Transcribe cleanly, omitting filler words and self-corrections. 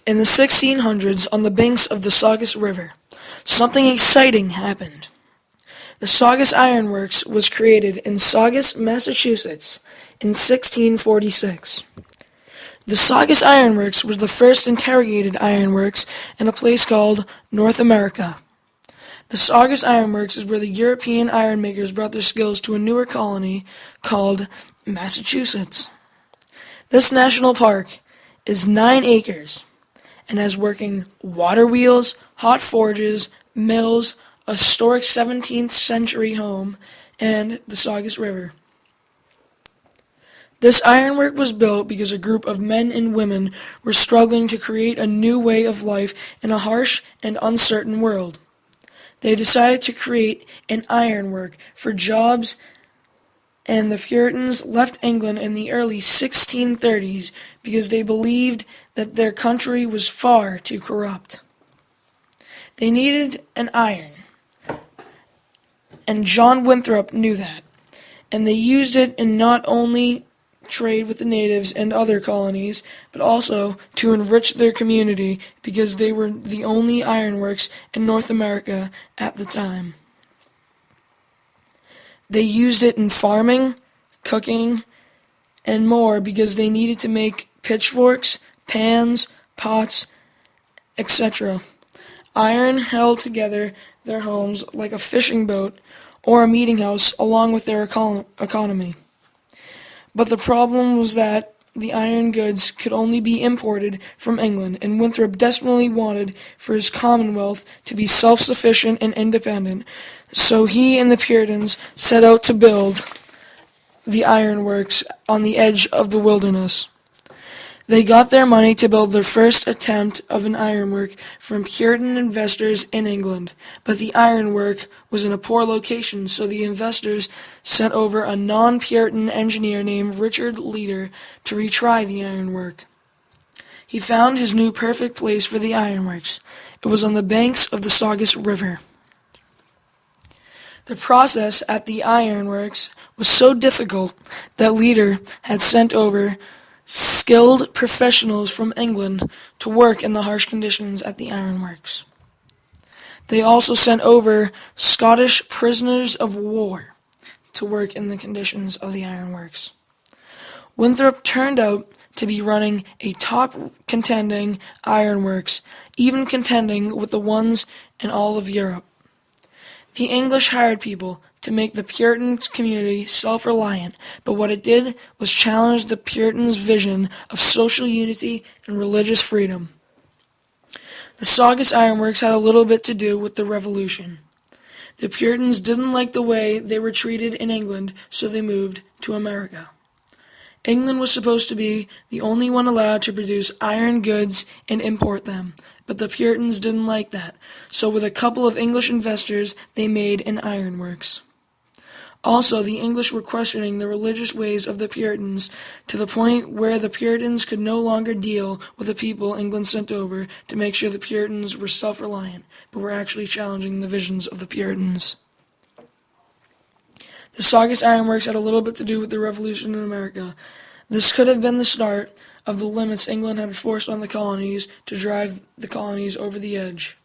In the 1600s, on the banks of the Saugus River, something exciting happened. The Saugus Iron Works was created in Saugus, Massachusetts in 1646. The Saugus Iron Works was the first interrogated ironworks in a place called North America. The Saugus Iron Works is where the European iron makers brought their skills to a newer colony called Massachusetts. This national park is 9 acres and has working water wheels, hot forges, mills, a historic 17th century home, and the Saugus River. This ironwork was built because a group of men and women were struggling to create a new way of life in a harsh and uncertain world. They decided to create an ironwork for jobs, and the Puritans left England in the early 1630s because they believed that their country was far too corrupt. They needed an iron, and John Winthrop knew that, and they used it in not only trade with the natives and other colonies, but also to enrich their community because they were the only ironworks in North America at the time. They used it in farming, cooking, and more because they needed to make pitchforks, pans, pots, etc. Iron held together their homes like a fishing boat or a meeting house along with their economy. But the problem was that the iron goods could only be imported from England, and Winthrop desperately wanted for his Commonwealth to be self-sufficient and independent, so he and the Puritans set out to build the ironworks on the edge of the wilderness. They got their money to build their first attempt of an ironwork from Puritan investors in England, but the ironwork was in a poor location, so the investors sent over a non-Puritan engineer named Richard Leader to retry the ironwork. He found his new perfect place for the ironworks. It was on the banks of the Saugus River. The process at the ironworks was so difficult that Leader had sent over skilled professionals from England to work in the harsh conditions at the ironworks. They also sent over Scottish prisoners of war to work in the conditions of the ironworks. Winthrop turned out to be running a top contending ironworks, even contending with the ones in all of Europe. The English hired people to make the Puritan community self-reliant, but what it did was challenge the Puritans' vision of social unity and religious freedom. The Saugus Ironworks had a little bit to do with the Revolution. The Puritans didn't like the way they were treated in England, so they moved to America. England was supposed to be the only one allowed to produce iron goods and import them, but the Puritans didn't like that, so with a couple of English investors, they made an ironworks. Also, the English were questioning the religious ways of the Puritans to the point where the Puritans could no longer deal with the people England sent over to make sure the Puritans were self-reliant, but were actually challenging the visions of the Puritans. The Saugus Ironworks had a little bit to do with the Revolution in America. This could have been the start of the limits England had forced on the colonies to drive the colonies over the edge.